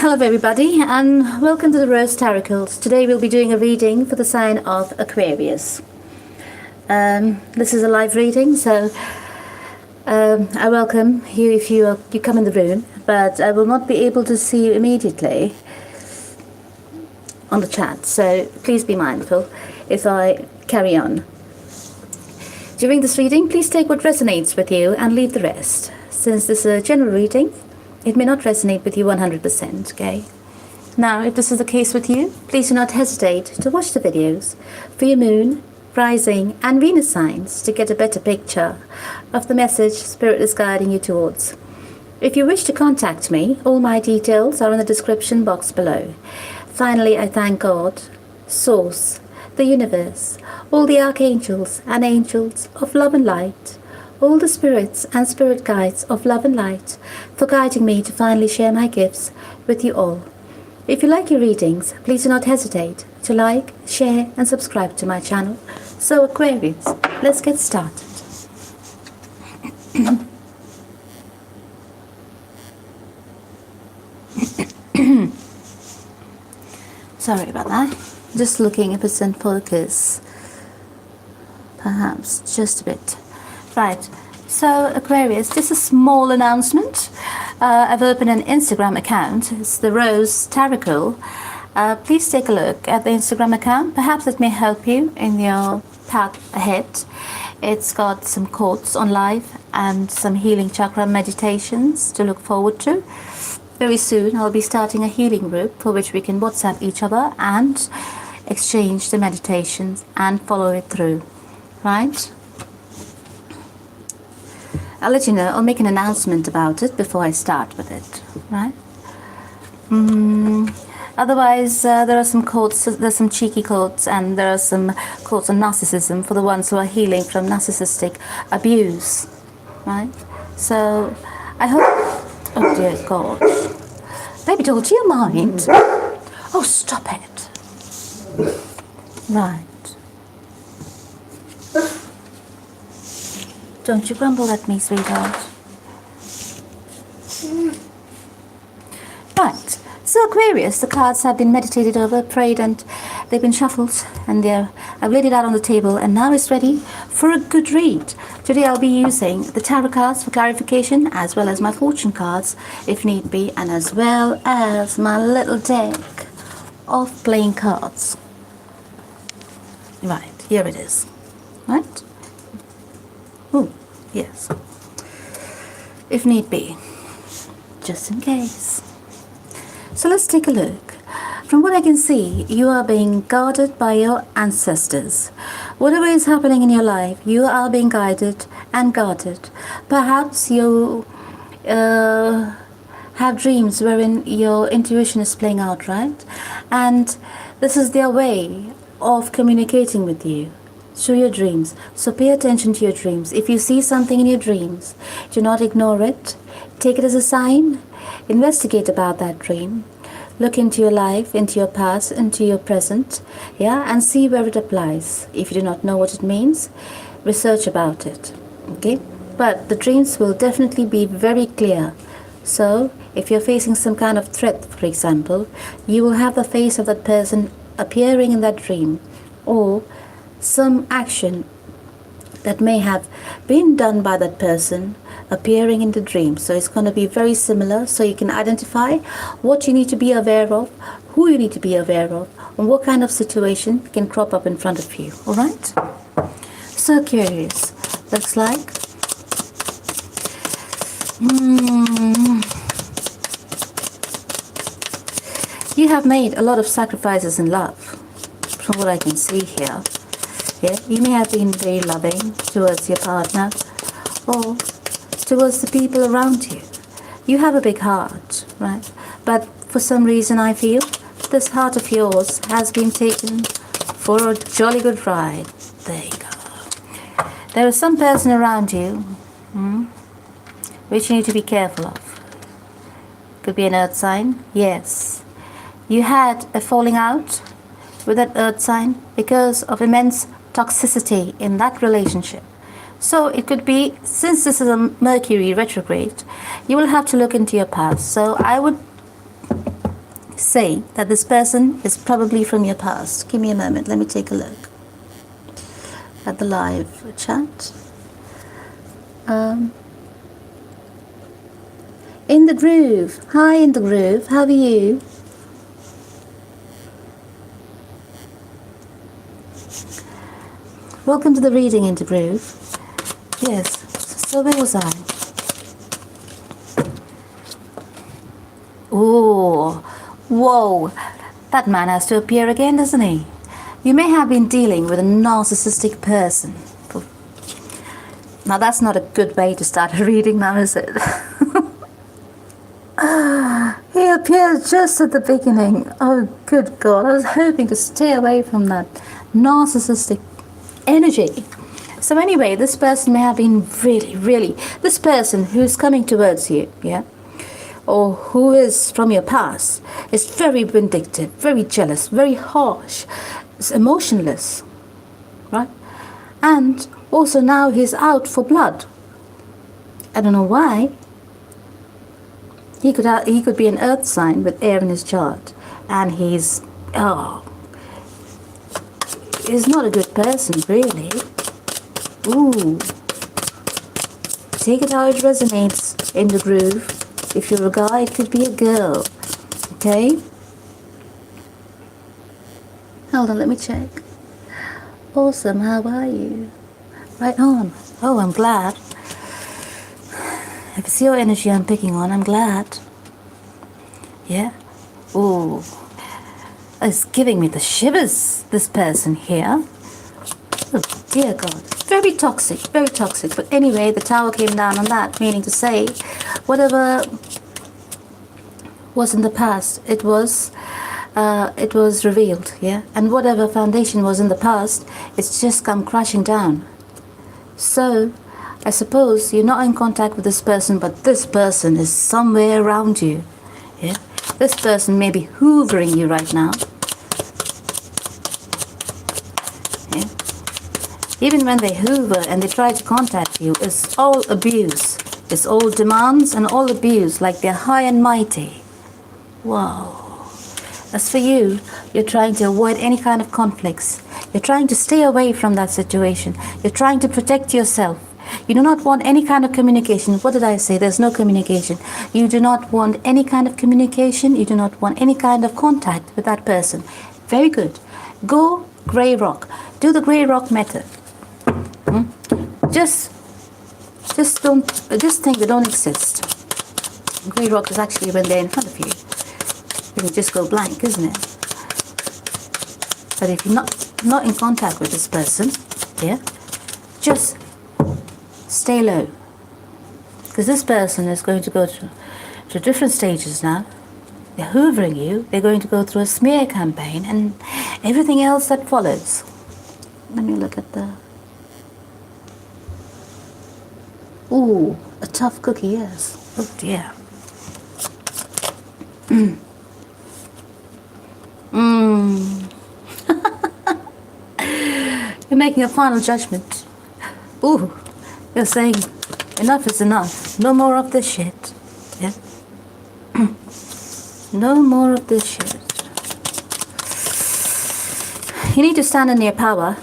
Hello everybody and welcome to the Rose Tarocle. Today we'll be doing a reading for the sign of Aquarius. This is a live reading, so I welcome you if you come in the room, but I will not be able to see you immediately on the chat, so please be mindful if I carry on. During this reading, please take what resonates with you and leave the rest. Since this is a general reading, it may not resonate with you 100%, okay? Now, if this is the case with you, please do not hesitate to watch the videos for your moon, rising and Venus signs to get a better picture of the message Spirit is guiding you towards. If you wish to contact me, all my details are in the description box below. Finally, I thank God, Source, the universe, all the archangels and angels of love and light, all the spirits and spirit guides of love and light for guiding me to finally share my gifts with you all. If you like your readings, please do not hesitate to like, share and subscribe to my channel. So Aquarius, let's get started. Sorry about that. Just looking if it's in focus. Perhaps just a bit. Right, so Aquarius, just a small announcement. I've opened an Instagram account. It's the Rose Tarocle. Please take a look at the Instagram account. Perhaps it may help you in your path ahead. It's got some quotes on live and some healing chakra meditations to look forward to. Very soon I'll be starting a healing group for which we can WhatsApp each other and exchange the meditations and follow it through. Right? I'll let you know. I'll make an announcement about it before I start with it. Right? Otherwise, there are some quotes. There's some cheeky quotes, and there are some quotes on narcissism for the ones who are healing from narcissistic abuse. Right? So, I hope. Oh dear God, baby doll, do you mind? Oh, stop it. Right. Don't you grumble at me, sweetheart. Right. So Aquarius, the cards have been meditated over, prayed, and they've been shuffled, and I've laid it out on the table, and now it's ready for a good read. Today I'll be using the tarot cards for clarification, as well as my fortune cards, if need be, and as well as my little deck of playing cards. Right, here it is. Right? Oh, yes. If need be, just in case. So let's take a look. From what I can see, you are being guarded by your ancestors. Whatever is happening in your life, you are being guided and guarded. Perhaps you have dreams wherein your intuition is playing out, right? And this is their way of communicating with you through your dreams. So pay attention to your dreams. If you see something in your dreams, do not ignore it. Take it as a sign. Investigate about that dream. Look into your life, into your past, into your present, and see where it applies. If you do not know what it means, research about it, okay? But the dreams will definitely be very clear. So if you're facing some kind of threat, for example, you will have the face of that person appearing in that dream, or some action that may have been done by that person appearing in the dream. So it's going to be very similar, so you can identify what you need to be aware of, who you need to be aware of, and what kind of situation can crop up in front of you. All right? So Aquarius, looks like you have made a lot of sacrifices in love, from what I can see here. Yeah, you may have been very loving towards your partner or towards the people around you. You have a big heart, right? But for some reason I feel this heart of yours has been taken for a jolly good ride. There you go. There is some person around you which you need to be careful of. Could be an earth sign. Yes. You had a falling out with that earth sign because of immense toxicity in that relationship. So it could be, since this is a Mercury retrograde, you will have to look into your past. So I would say that this person is probably from your past. Give me a moment. Let me take a look at the live chat. In the Groove. Hi, In the Groove. How are you? Welcome to the reading, In the Groove. Yes. So where was I? Oh, whoa. That man has to appear again, doesn't he? You may have been dealing with a narcissistic person. Now that's not a good way to start a reading now, is it? He appeared just at the beginning. Oh, good God. I was hoping to stay away from that narcissistic energy. So anyway, this person may have been really, this person who's coming towards you, yeah, or who is from your past, is very vindictive, very jealous, very harsh, is emotionless, right? And also now he's out for blood. I don't know why. He could be an earth sign with air in his chart, and he's not a good person, really. Ooh. Take it how it resonates, In the Groove. If you're a guy, it could be a girl. Okay? Hold on, let me check. Awesome, how are you? Right on. Oh, I'm glad. If it's your energy I'm picking on, I'm glad. Yeah? Ooh. It's giving me the shivers, this person here. Oh, dear God. Very toxic, very toxic. But anyway, the tower came down on that, meaning to say, whatever was in the past, it was revealed, yeah? And whatever foundation was in the past, it's just come crashing down. So, I suppose you're not in contact with this person, but this person is somewhere around you, yeah? This person may be hoovering you right now. Yeah? Even when they hoover and they try to contact you, it's all abuse. It's all demands and all abuse, like they're high and mighty. Wow. As for you, you're trying to avoid any kind of conflicts. You're trying to stay away from that situation. You're trying to protect yourself. You do not want any kind of communication. What did I say? There's no communication. You do not want any kind of communication. You do not want any kind of contact with that person. Very good. Go grey rock. Do the grey rock method. Just think they don't exist. Grey rock is actually when they're in front of you. You can just go blank, isn't it? But if you're not in contact with this person, yeah, just stay low. Because this person is going to go to different stages now. They're hoovering you. They're going to go through a smear campaign and everything else that follows. Let me look at the... Ooh, a tough cookie, yes. Oh dear. You're making a final judgment. Ooh, you're saying enough is enough. No more of this shit. Yeah? No more of this shit. You need to stand in your power.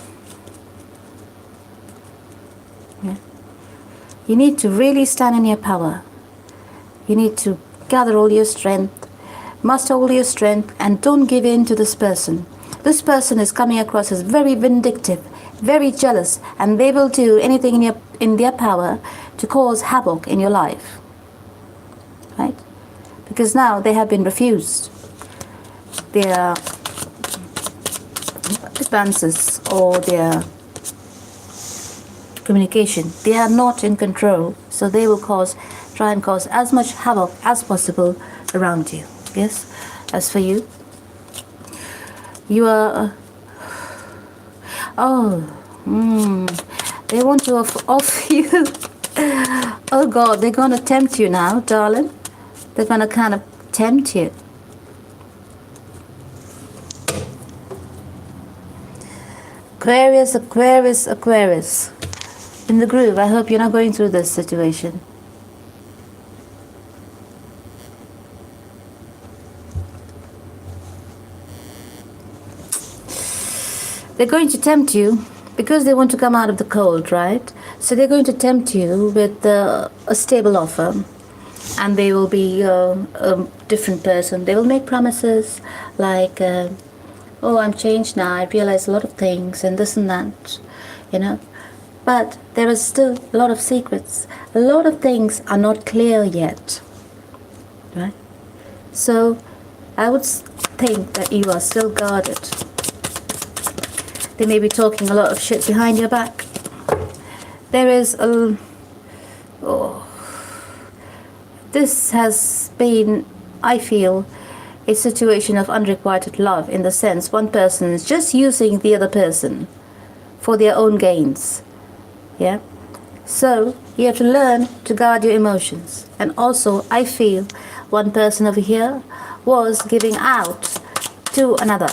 Yeah? You need to really stand in your power. You need to gather all your strength, muster all your strength, and don't give in to this person. This person is coming across as very vindictive, very jealous, and they will do anything in their power to cause havoc in your life. Right? Because now they have been refused their advances or their communication. They are not in control, so they will try and cause as much havoc as possible around you. Yes? As for you, you are... they want to offer you... Oh God, they're going to tempt you now, darling. They're going to kind of tempt you. Aquarius, Aquarius, Aquarius. In the groove, I hope you're not going through this situation. they're going to tempt you because they want to come out of the cold, right? So they're going to tempt you with a stable offer, and they will be a different person. They will make promises like, oh, I'm changed now, I realize a lot of things and this and that, you know. But there is still a lot of secrets. A lot of things are not clear yet, right? So I would think that you are still guarded. They may be talking a lot of shit behind your back. There is this has been, I feel, a situation of unrequited love, in the sense one person is just using the other person for their own gains. Yeah? So you have to learn to guard your emotions. And also, I feel one person over here was giving out to another.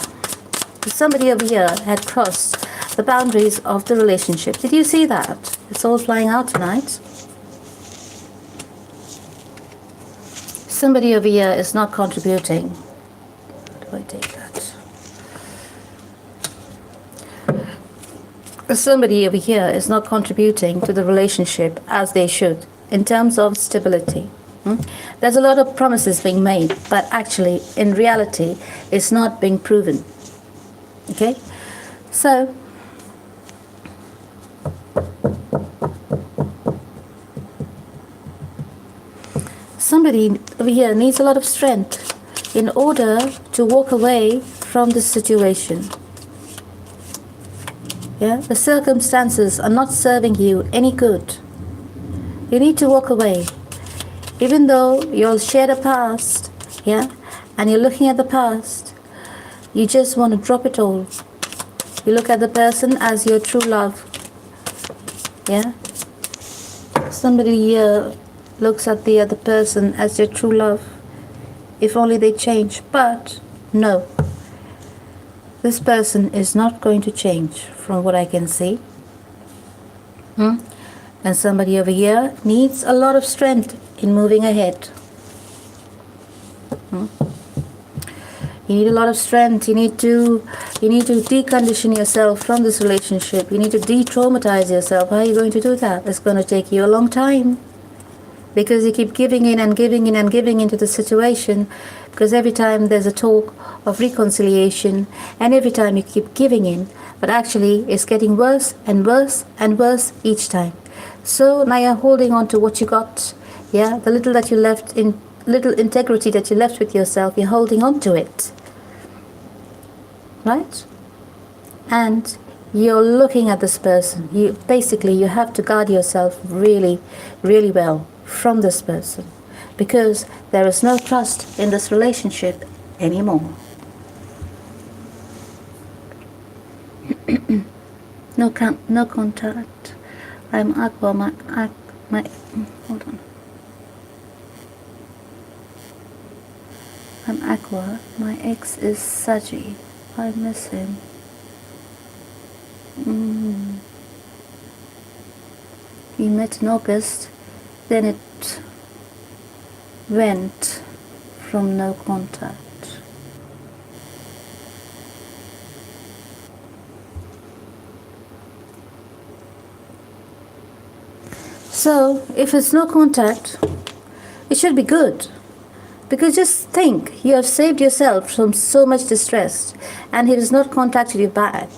Somebody over here had crossed the boundaries of the relationship. Did you see that? It's all flying out tonight. Somebody over here is not contributing. How do I take that? Somebody over here is not contributing to the relationship as they should in terms of stability. There's a lot of promises being made, but actually, in reality, it's not being proven. Okay? So, somebody over here needs a lot of strength in order to walk away from this situation. Yeah? The circumstances are not serving you any good. You need to walk away. Even though you'll share the past, yeah, and you're looking at the past, you just want to drop it all. You look at the person as your true love. Yeah? Somebody here looks at the other person as their true love. If only they change. But no. This person is not going to change from what I can see. And somebody over here needs a lot of strength in moving ahead. You need a lot of strength. You need to decondition yourself from this relationship. You need to de-traumatize yourself. How are you going to do that? It's going to take you a long time. Because you keep giving in and giving in and giving into the situation. Because every time there's a talk of reconciliation, and every time you keep giving in, but actually it's getting worse and worse and worse each time. So now you're holding on to what you got. Yeah, the little that you left, in little integrity that you left with yourself, you're holding on to it. Right? And you're looking at this person. You have to guard yourself really, really well from this person, because there is no trust in this relationship anymore. No contact. I'm Aqua. Hold on. I'm Aqua. My ex is Saji. I miss him. We met in August. Then it went from no contact. So, if it's no contact, it should be good. Because just think, you have saved yourself from so much distress, and he has not contacted you back.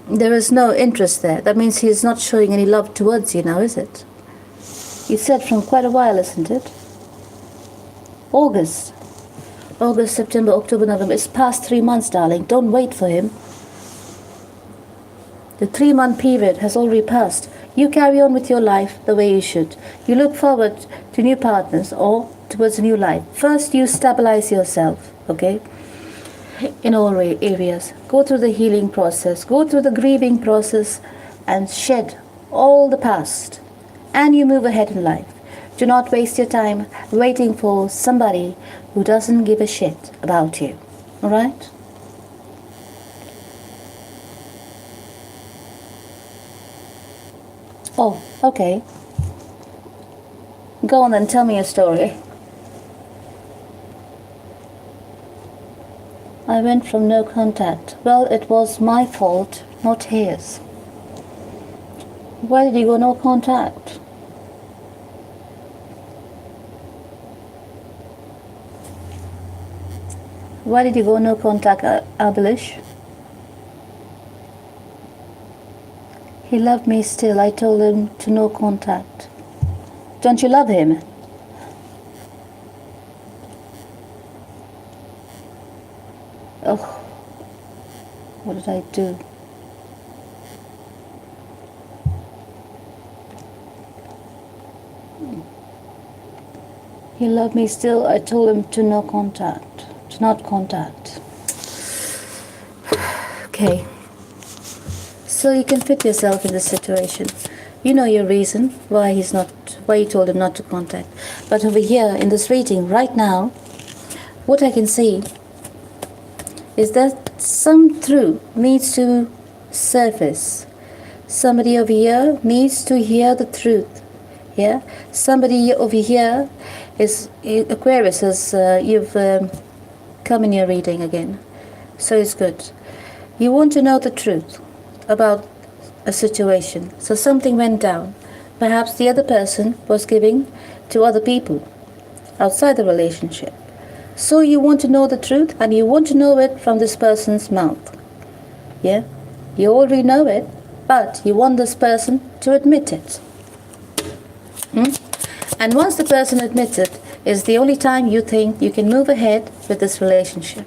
There is no interest there. That means he is not showing any love towards you now, is it? You said from quite a while, isn't it? August, September, October, November. It's past 3 months, darling. Don't wait for him. The 3-month period has already passed. You carry on with your life the way you should. You look forward to new partners or towards a new life. First, you stabilize yourself, okay? In all areas. Go through the healing process. Go through the grieving process and shed all the past. And you move ahead in life. Do not waste your time waiting for somebody who doesn't give a shit about you. Alright? Oh, okay. Go on and tell me a story. I I went from no contact. Well, it was my fault, not his. Why did you go no contact? Why did you go no contact, Abelish? He loved me still. I told him to no contact. Don't you love him? Oh, what did I do? He loved me still. I told him to no contact, to not contact. Okay. So you can fit yourself in this situation. You know your reason why you told him not to contact. But over here in this reading right now, what I can see is that some truth needs to surface. Somebody over here needs to hear the truth. Yeah, somebody over here is Aquarius, as you've come in your reading again, so it's good. You want to know the truth about a situation. So something went down. Perhaps the other person was giving to other people outside the relationship. So you want to know the truth, and you want to know it from this person's mouth. Yeah, you already know it, but you want this person to admit it. And once the person admits it, is the only time you think you can move ahead with this relationship.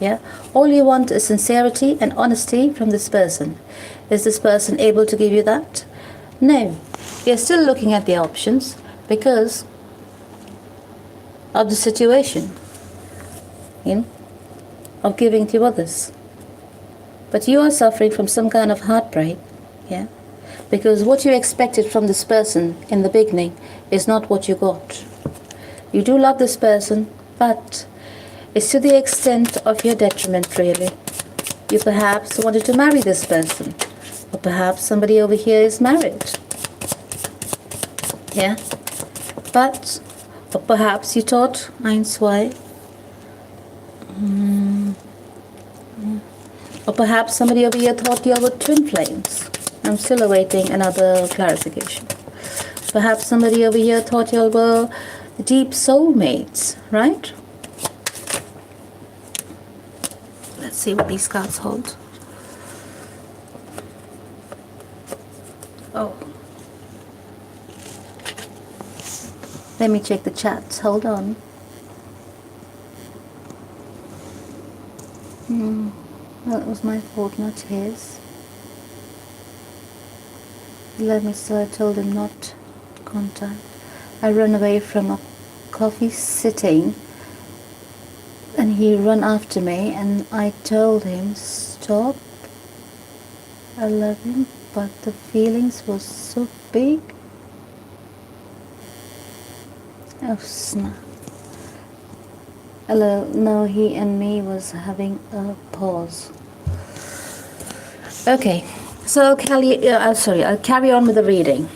Yeah, all you want is sincerity and honesty from this person. Is this person able to give you that? No. You're still looking at the options because of the situation, of giving to others. But you are suffering from some kind of heartbreak, yeah? Because what you expected from this person in the beginning is not what you got. You do love this person, but it's to the extent of your detriment, really. You perhaps wanted to marry this person, or perhaps somebody over here is married. Yeah? But, or perhaps you thought, eins, zwei, or perhaps somebody over here thought you were twin flames. I'm still awaiting another clarification. Perhaps somebody over here thought you were deep soulmates, right? Let's see what these cards hold. Oh. Let me check the chats. Hold on. Well, it was my fault, not his. He loved me, so I told him not to contact. I ran away from a coffee sitting, and he ran after me, and I told him, stop. I love him, but the feelings were so big. Oh, snap. No, he and me was having a pause. Okay, so I'll carry on with the reading.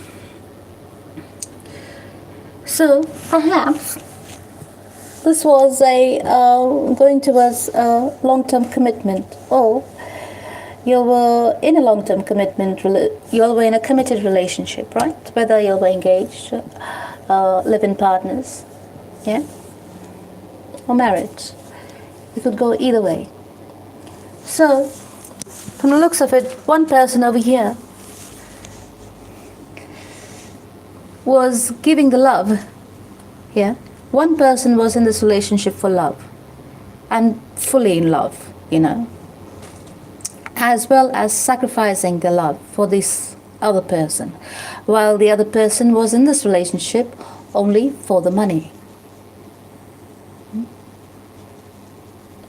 So perhaps this was going towards a long-term commitment, or you were in a long-term commitment. You were in a committed relationship, right? Whether you were engaged, live-in partners, yeah, or married. It could go either way. So, from the looks of it, one person over here was giving the love. Yeah, one person was in this relationship for love and fully in love, as well as sacrificing the love for this other person, while the other person was in this relationship only for the money.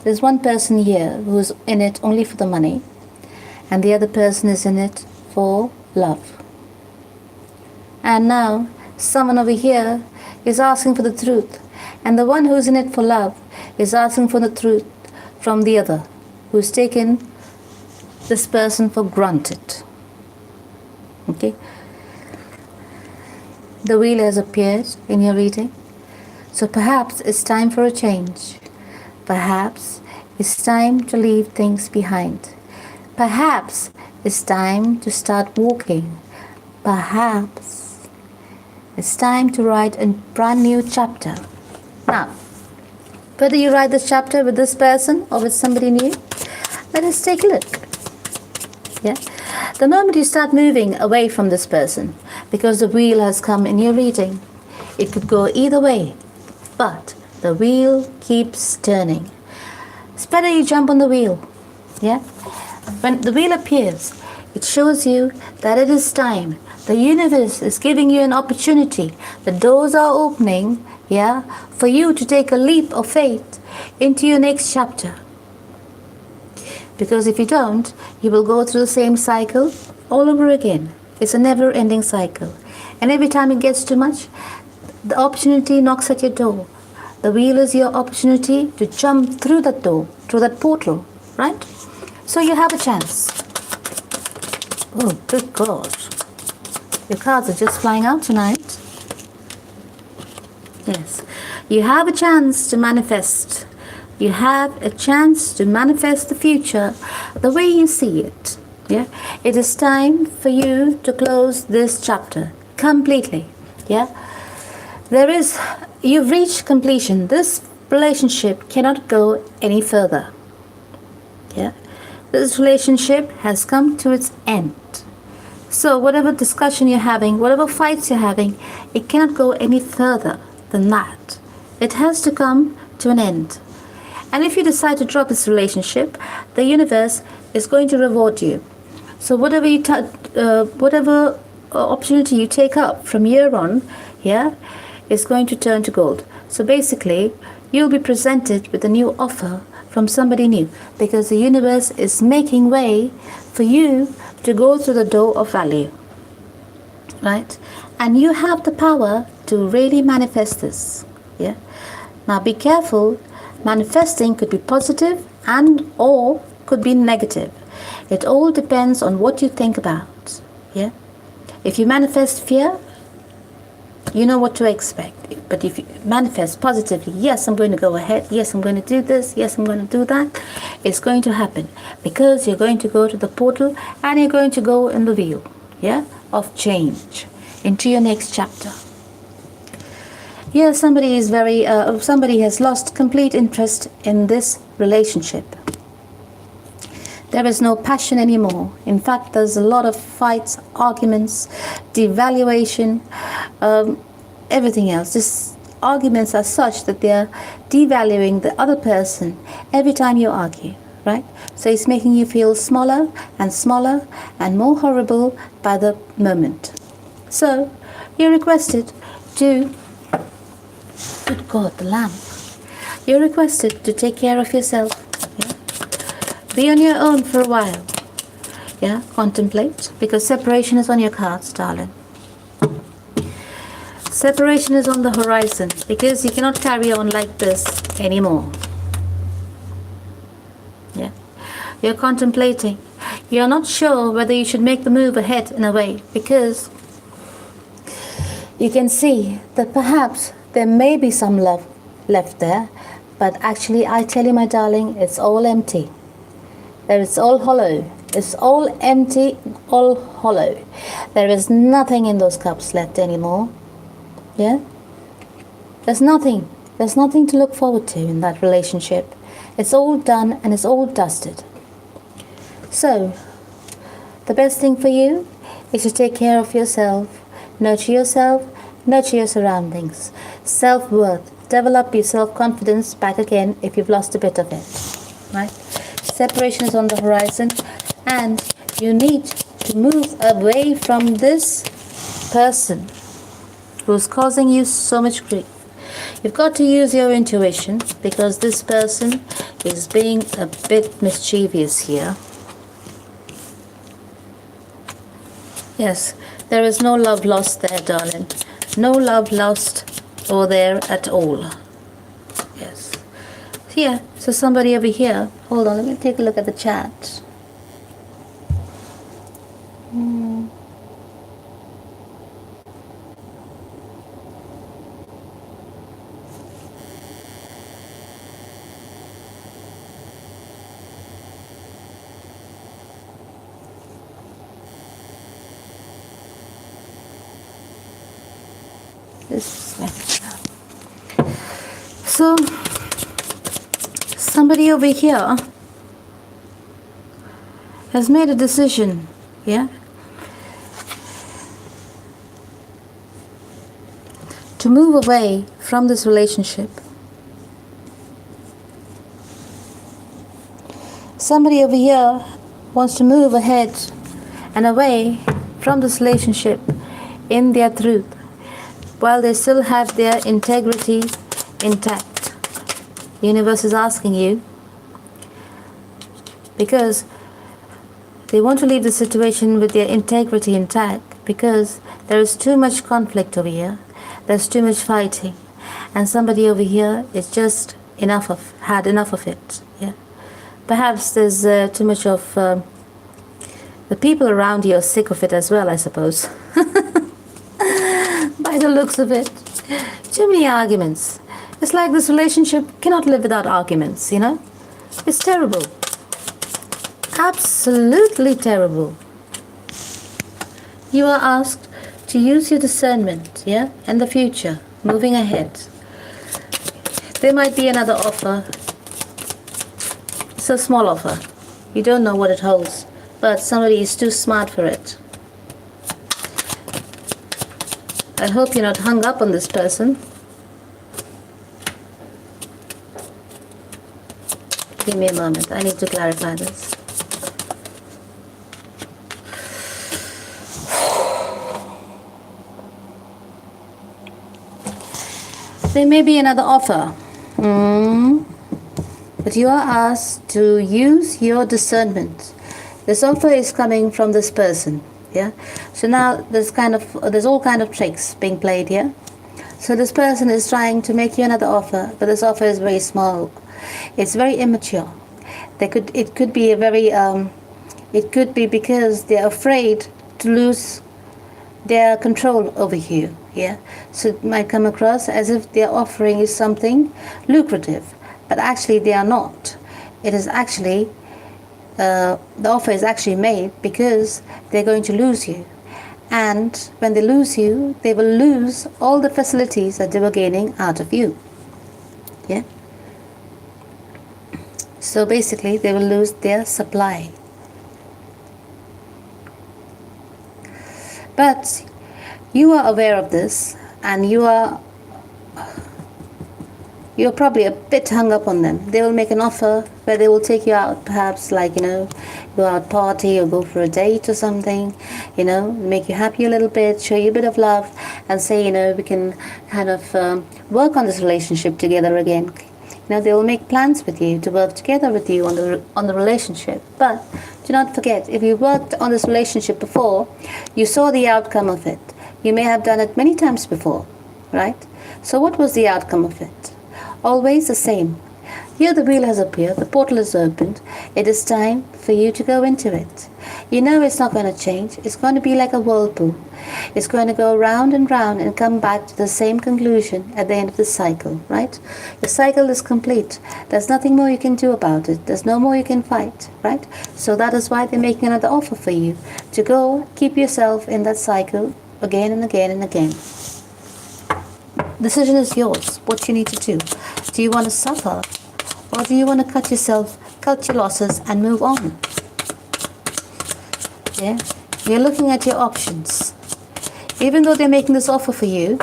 There's one person here who's in it only for the money, and the other person is in it for love. And now someone over here is asking for the truth, and the one who's in it for love is asking for the truth from the other, who's taken this person for granted. Okay? The wheel has appeared in your reading. So perhaps it's time for a change. Perhaps It's time to leave things behind. Perhaps it's time to start walking. Perhaps it's time to write a brand new chapter. Now, whether you write this chapter with this person or with somebody new, let us take a look. Yeah? The moment you start moving away from this person, because the wheel has come in your reading, it could go either way, but the wheel keeps turning. It's better you jump on the wheel. Yeah? When the wheel appears, it shows you that it is time. The universe is giving you an opportunity. The doors are opening, yeah, for you to take a leap of faith into your next chapter. Because if you don't, you will go through the same cycle all over again. It's a never-ending cycle. And every time it gets too much, the opportunity knocks at your door. The wheel is your opportunity to jump through that door, through that portal, right? So you have a chance. Oh, good God. Your cards are just flying out tonight. Yes. You have a chance to manifest. You have a chance to manifest the future the way you see it. Yeah. It is time for you to close this chapter completely. Yeah. You've reached completion. This relationship cannot go any further. Yeah. This relationship has come to its end. So whatever discussion you're having, whatever fights you're having, it cannot go any further than that. It has to come to an end. And if you decide to drop this relationship, the universe is going to reward you. So whatever opportunity you take up from here on, yeah, is going to turn to gold. So basically, you'll be presented with a new offer from somebody new, because the universe is making way for you to go through the door of value, right? And you have the power to really manifest this. Yeah. Now be careful. Manifesting could be positive and or could be negative. It all depends on what you think about. Yeah. If you manifest fear, you know what to expect. But if you manifest positively, yes, I'm going to go ahead, yes, I'm going to do this, yes, I'm going to do that, it's going to happen, because you're going to go to the portal and you're going to go in the wheel, yeah, of change into your next chapter. Yeah, somebody has lost complete interest in this relationship. There is no passion anymore. In fact, there's a lot of fights, arguments, devaluation, everything else. Just arguments are such that they're devaluing the other person every time you argue, right? So it's making you feel smaller and more horrible by the moment. So you're requested to, good God, the lamp. You're requested to take care of yourself. Yeah? Be on your own for a while. Yeah, contemplate, because separation is on your cards, darling. Separation is on the horizon, because you cannot carry on like this anymore. Yeah, you're contemplating. You're not sure whether you should make the move ahead in a way, because you can see that perhaps there may be some love left there, but actually, I tell you, my darling, it's all empty. It's all hollow. It's all empty, all hollow. There is nothing in those cups left anymore. Yeah? There's nothing. There's nothing to look forward to in that relationship. It's all done and it's all dusted. So, the best thing for you is to take care of yourself, nurture your surroundings, self-worth, develop your self-confidence back again if you've lost a bit of it, right? Separation is on the horizon, and you need to move away from this person who's causing you so much grief. You've got to use your intuition, because this person is being a bit mischievous here. Yes, there is no love lost there, darling. No love lost over there at all. Yes. Here, so somebody over here. Hold on, let me take a look at the chat. So, somebody over here has made a decision, yeah, to move away from this relationship. Somebody over here wants to move ahead and away from this relationship in their truth, while they still have their integrity intact. The universe is asking you, because they want to leave the situation with their integrity intact, because there is too much conflict over here, there's too much fighting, and somebody over here is just had enough of it. Yeah, perhaps there's too much of the people around you are sick of it as well, I suppose. By the looks of it, too many arguments. It's like this relationship cannot live without arguments, you know. It's terrible. Absolutely terrible. You are asked to use your discernment, yeah, in the future, moving ahead. There might be another offer. It's a small offer. You don't know what it holds, but somebody is too smart for it. I hope you're not hung up on this person. Give me a moment. I need to clarify this. There may be another offer. But you are asked to use your discernment. This offer is coming from this person. Yeah. So now there's all kind of tricks being played here. So this person is trying to make you another offer, but this offer is very small. It's very immature. It could be because they're afraid to lose their control over you. Yeah. So it might come across as if their offering is something lucrative, but actually they are not. It is actually the offer is actually made because they're going to lose you, and when they lose you, they will lose all the facilities that they were gaining out of you. Yeah. So basically they will lose their supply. But you are aware of this, and you're probably a bit hung up on them. They will make an offer where they will take you out, perhaps like, go out party or go for a date or something, make you happy a little bit, show you a bit of love, and say, we can kind of work on this relationship together again. They will make plans with you to work together with you on the relationship. But do not forget, if you worked on this relationship before, you saw the outcome of it. You may have done it many times before, right? So what was the outcome of it? Always the same. Here the wheel has appeared, the portal is opened. It is time for you to go into it. It's not going to change. It's going to be like a whirlpool. It's going to go round and round and come back to the same conclusion at the end of the cycle, right? The cycle is complete. There's nothing more you can do about it. There's no more you can fight, right? So that is why they're making another offer for you, to go keep yourself in that cycle again and again and again. Decision is yours, what you need to do. Do you want to suffer, or do you want to cut your losses and move on? Yeah, you're looking at your options. Even though they're making this offer to you,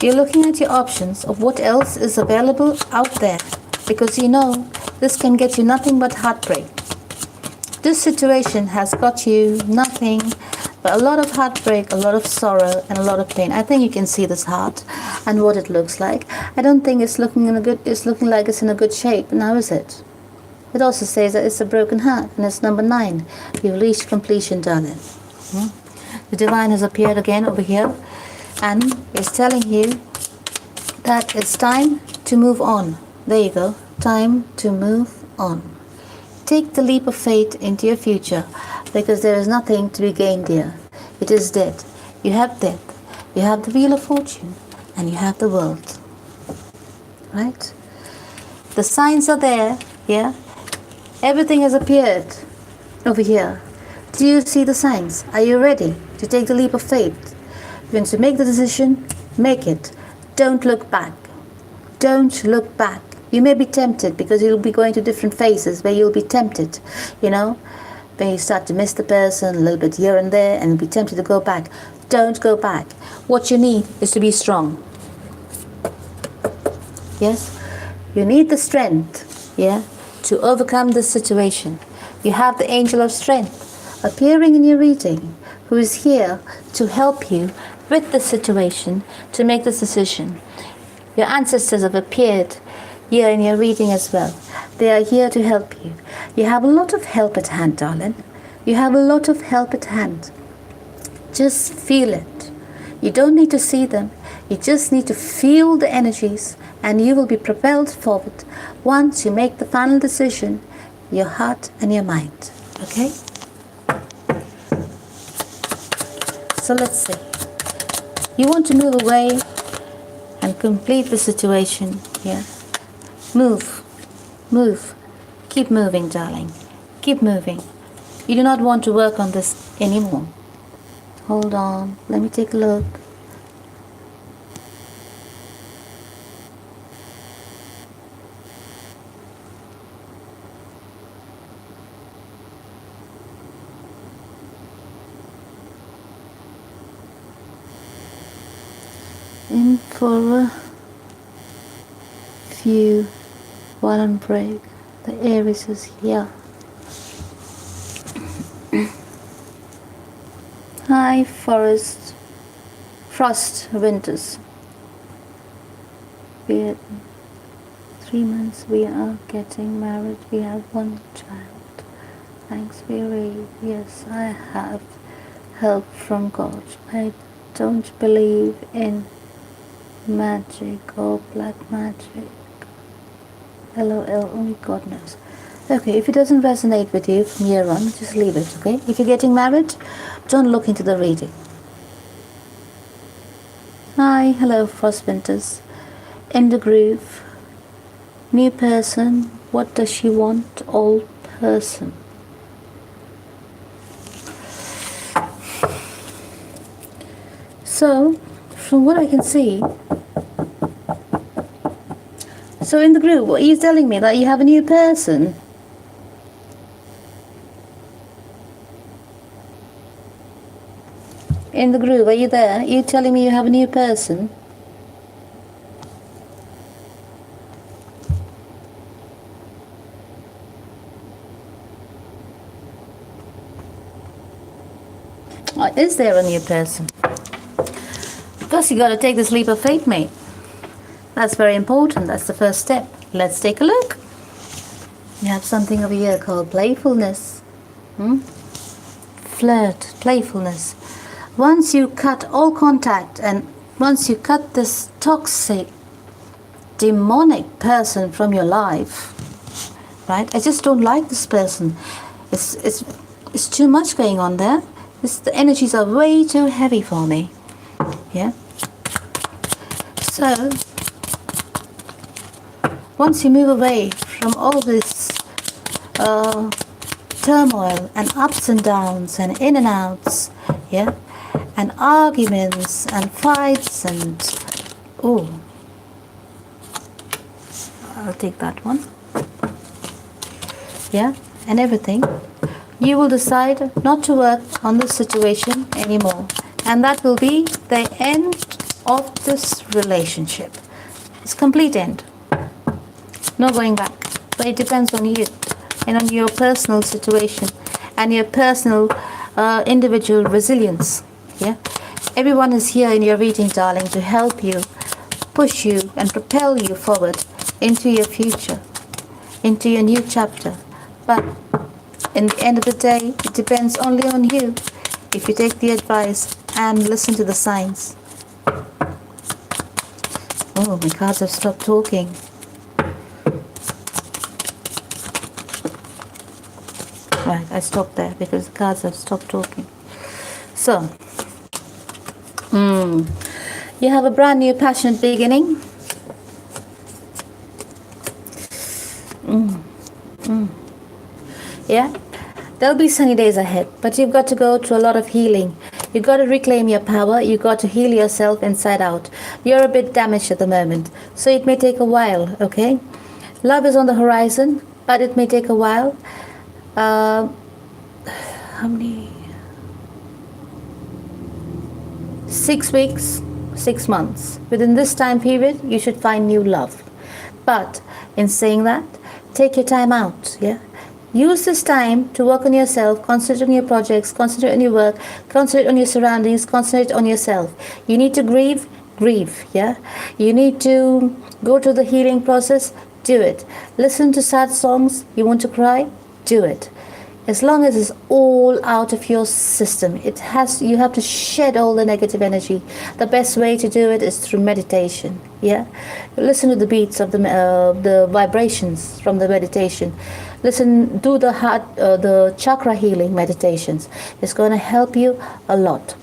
you're looking at your options of what else is available out there, because this can get you nothing but heartbreak. This situation has got you nothing but a lot of heartbreak, a lot of sorrow, and a lot of pain. I think you can see this heart and what it looks like. I don't think it's looking like it's in a good shape. Now is it? It also says that it's a broken heart, and it's number 9. You've reached completion, darling. The divine has appeared again over here, and is telling you that it's time to move on. There you go. Time to move on. Take the leap of faith into your future, because there is nothing to be gained here. It is dead. You have death. You have the wheel of fortune, and you have the world. Right? The signs are there. Yeah? Everything has appeared over here. Do you see the signs? Are you ready to take the leap of faith? Once you make the decision, make it. Don't look back. Don't look back. You may be tempted because you'll be going to different phases where you'll be tempted, you know, when you start to miss the person a little bit here and there and you'll be tempted to go back. Don't go back. What you need is to be strong. Yes? You need the strength, yeah, to overcome this situation. You have the angel of strength appearing in your reading, who is here to help you with the situation, to make this decision. Your ancestors have appeared here in your reading as well. They are here to help you. You have a lot of help at hand, darling. You have a lot of help at hand. Just feel it. You don't need to see them. You just need to feel the energies, and you will be propelled forward once you make the final decision, your heart and your mind. Okay? So let's see. You want to move away and complete the situation. Yeah? Move. Move. Keep moving, darling. Keep moving. You do not want to work on this anymore. Hold on. Let me take a look. In for a few while on break. The Aries is here. Hi, Frost Winters. We had 3 months. We are getting married. We have 1 child. Thanks, Mary. Yes, I have help from God. I don't believe in magic or black magic. LOL, only God knows. Okay, if it doesn't resonate with you from here on, just leave it, okay? If you're getting married, don't look into the reading. Hi, hello, Frost Winters. In the groove. New person. What does she want? Old person. So, from what I can see, so in the group, what are you telling me? That you have a new person? In the group, are you there? Are you telling me you have a new person? Is there a new person? Because you got to take this leap of faith, mate. That's very important. That's the first step. Let's take a look. You have something over here called playfulness. Flirt, playfulness. Once you cut all contact and once you cut this toxic, demonic person from your life, right? I just don't like this person. It's too much going on there. The energies are way too heavy for me. Yeah. So once you move away from all this turmoil and ups and downs and in and outs, yeah, and arguments and fights and I'll take that one, yeah, and everything, you will decide not to work on this situation anymore, and that will be the end of this relationship. It's complete end. No going back. But it depends on you and on your personal situation and your personal individual resilience. Yeah, everyone is here in your reading, darling, to help you, push you and propel you forward into your future, into your new chapter. But in the end of the day, it depends only on you if you take the advice and listen to the signs. Oh, my cards have stopped talking. Right, I stopped there because the cards have stopped talking. So, you have a brand new passionate beginning. Yeah, there'll be sunny days ahead, but you've got to go through a lot of healing. You got to reclaim your power. You got to heal yourself inside out. You're a bit damaged at the moment, so it may take a while, okay? Love is on the horizon, but it may take a while. How many? 6 weeks, 6 months. Within this time period, you should find new love. But in saying that, take your time out, yeah? Use this time to work on yourself, concentrate on your projects, concentrate on your work, concentrate on your surroundings, concentrate on yourself. You need to grieve, yeah? You need to go to the healing process, do it. Listen to sad songs, you want to cry, do it. As long as it's all out of your system, you have to shed all the negative energy. The best way to do it is through meditation. Yeah, listen to the beats of the vibrations from the meditation. Listen, do the chakra healing meditations. It's going to help you a lot.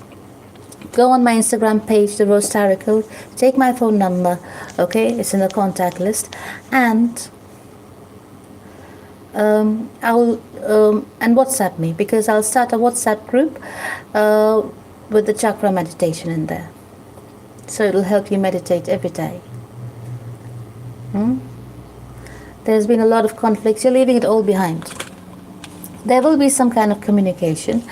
Go on my Instagram page, the Rose Tarocle. Take my phone number. Okay, it's in the contact list, and and WhatsApp me, because I'll start a WhatsApp group with the chakra meditation in there, so it'll help you meditate every day. There's been a lot of conflicts. You're leaving it all behind. There will be some kind of communication.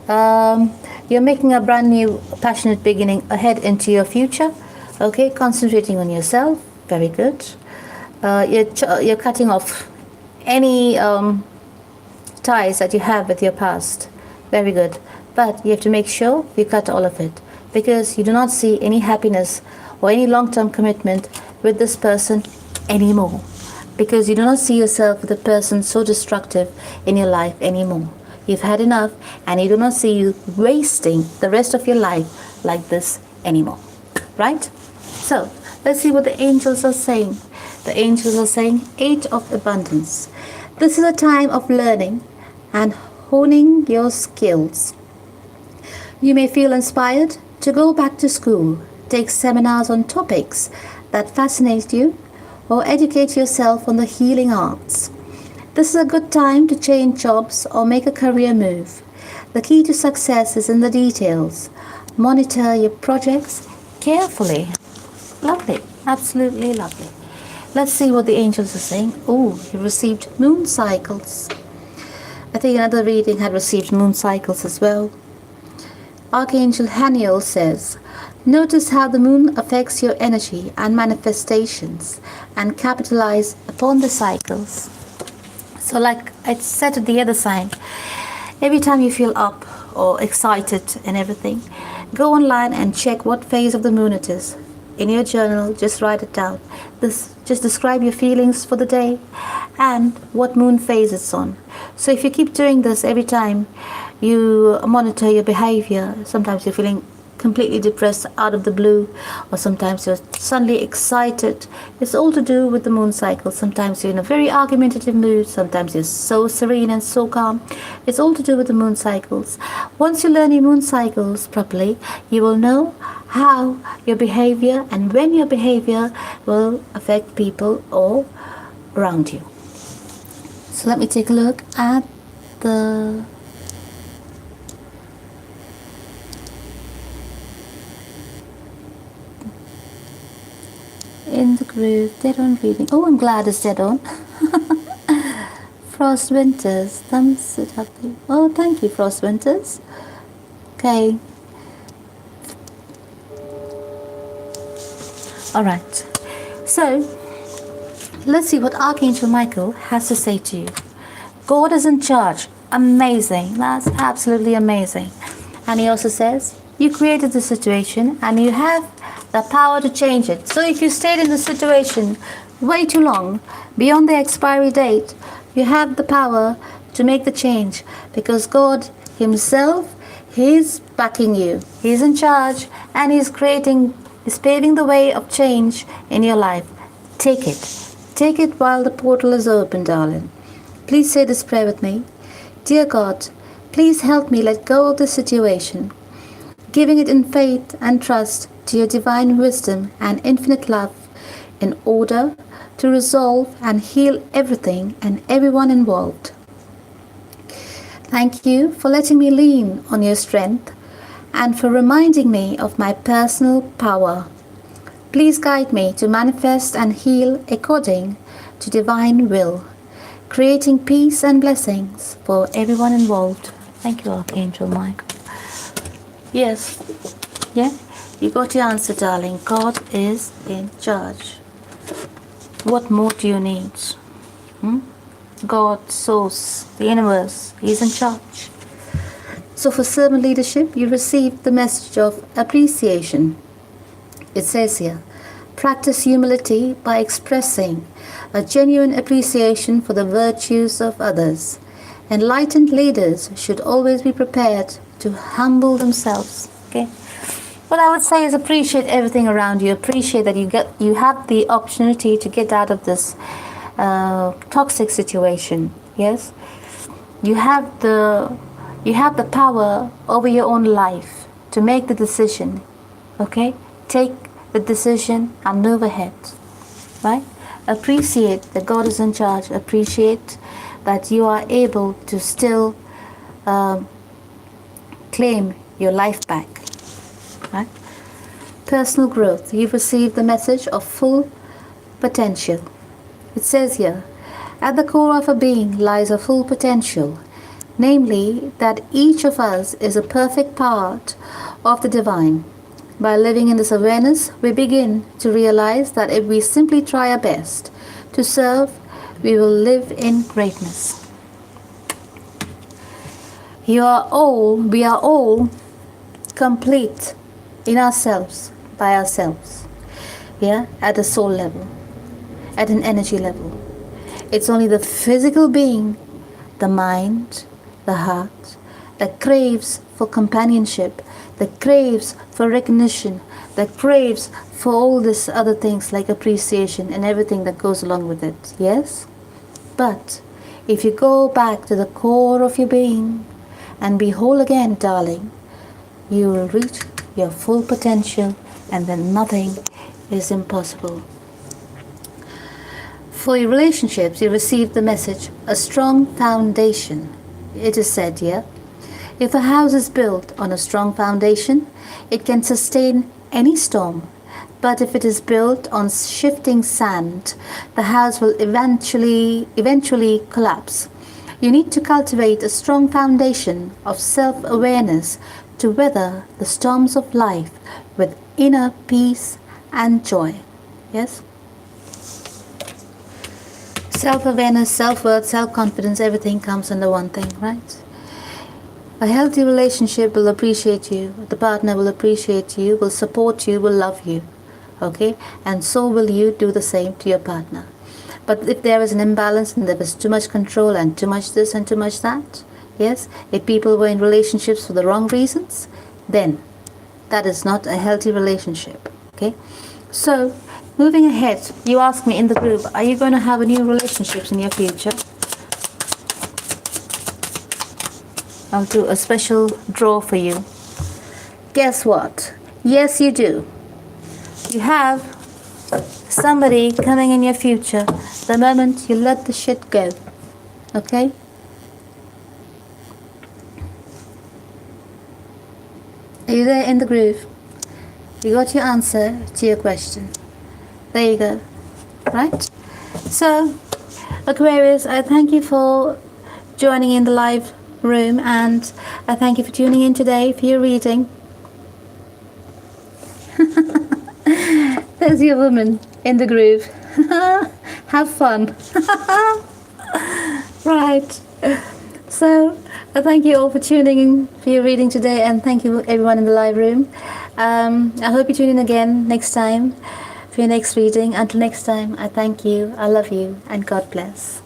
You're making a brand new passionate beginning ahead into your future. Okay, concentrating on yourself. Very good. You're cutting off any ties that you have with your past. Very good. But you have to make sure you cut all of it, because you do not see any happiness or any long-term commitment with this person anymore, because you do not see yourself with a person so destructive in your life anymore. You've had enough, and you do not see you wasting the rest of your life like this anymore. Right? So let's see what the angels are saying. The angels are saying 8 of abundance. This is a time of learning and honing your skills. You may feel inspired to go back to school, take seminars on topics that fascinate you, or educate yourself on the healing arts. This is a good time to change jobs or make a career move. The key to success is in the details. Monitor your projects carefully. Lovely, absolutely lovely. Let's see what the angels are saying. Oh, you received moon cycles. I think another reading had received moon cycles as well. Archangel Haniel says, notice how the moon affects your energy and manifestations, and capitalize upon the cycles. So like I said to the other side, every time you feel up or excited and everything, go online and check what phase of the moon it is. In your journal, just write it down. Just describe your feelings for the day and what moon phase it's on. So if you keep doing this every time you monitor your behavior, sometimes you're feeling completely depressed out of the blue, or sometimes you're suddenly excited. It's all to do with the moon cycle. Sometimes you're in a very argumentative mood, sometimes you're so serene and so calm. It's all to do with the moon cycles. Once you learn your moon cycles properly, you will know how your behavior and when your behavior will affect people all around you. So let me take a look at the in the group, dead on reading. Oh, I'm glad it's dead on. Frost Winters, thumbs it up. Oh, thank you, Frost Winters. Okay. Alright. So, let's see what Archangel Michael has to say to you. God is in charge. Amazing. That's absolutely amazing. And he also says, you created the situation and you have the power to change it. So if you stayed in the situation way too long, beyond the expiry date, you have the power to make the change, because God himself, he's backing you. He's in charge, and he's paving the way of change in your life. Take it. Take it while the portal is open, darling. Please say this prayer with me. Dear God, please help me let go of the situation, giving it in faith and trust to your divine wisdom and infinite love, in order to resolve and heal everything and everyone involved. Thank you for letting me lean on your strength and for reminding me of my personal power. Please guide me to manifest and heal according to divine will, creating peace and blessings for everyone involved. Thank you, Archangel Michael. Yes, yeah, you got your answer, darling. God is in charge. What more do you need? God, Source, the universe, He's in charge. So for servant leadership, you received the message of appreciation. It says here, practice humility by expressing a genuine appreciation for the virtues of others. Enlightened leaders should always be prepared to humble themselves. Okay. What I would say is appreciate everything around you. Appreciate that you have the opportunity to get out of this toxic situation. Yes, you have the power over your own life to make the decision. Okay, take the decision and move ahead. Right? Appreciate that God is in charge. Appreciate that you are able to still claim your life back. Right? Personal growth. You've received the message of full potential. It says here, at the core of a being lies a full potential, namely that each of us is a perfect part of the divine. By living in this awareness, we begin to realize that if we simply try our best to serve, we will live in greatness. We are all complete in ourselves, by ourselves, yeah, at a soul level, at an energy level. It's only the physical being, the mind, the heart, that craves for companionship, that craves for recognition, that craves for all these other things like appreciation and everything that goes along with it. Yes? But if you go back to the core of your being and be whole again, darling, you will reach your full potential, and then nothing is impossible. For your relationships, you receive the message, a strong foundation. It is said here, if a house is built on a strong foundation, it can sustain any storm. But if it is built on shifting sand, the house will eventually collapse. You need to cultivate a strong foundation of self-awareness to weather the storms of life with inner peace and joy. Yes? Self-awareness, self-worth, self-confidence, everything comes under one thing, right? A healthy relationship will appreciate you. The partner will appreciate you, will support you, will love you. Okay? And so will you do the same to your partner. But if there is an imbalance and there is too much control and too much this and too much that, yes, if people were in relationships for the wrong reasons, then that is not a healthy relationship. Okay? So, moving ahead, you asked me in the group, are you going to have a new relationships in your future? I'll do a special draw for you. Guess what? Yes, you do. You have somebody coming in your future the moment you let the shit go. Okay? Are you there in the groove? You got your answer to your question. There you go. Right? So, Aquarius, I thank you for joining in the live room, and I thank you for tuning in today for your reading. There's your woman in the groove. Have fun. Right. So, I thank you all for tuning in for your reading today, and thank you everyone in the live room. I hope you tune in again next time for your next reading. Until next time, I thank you, I love you, and God bless.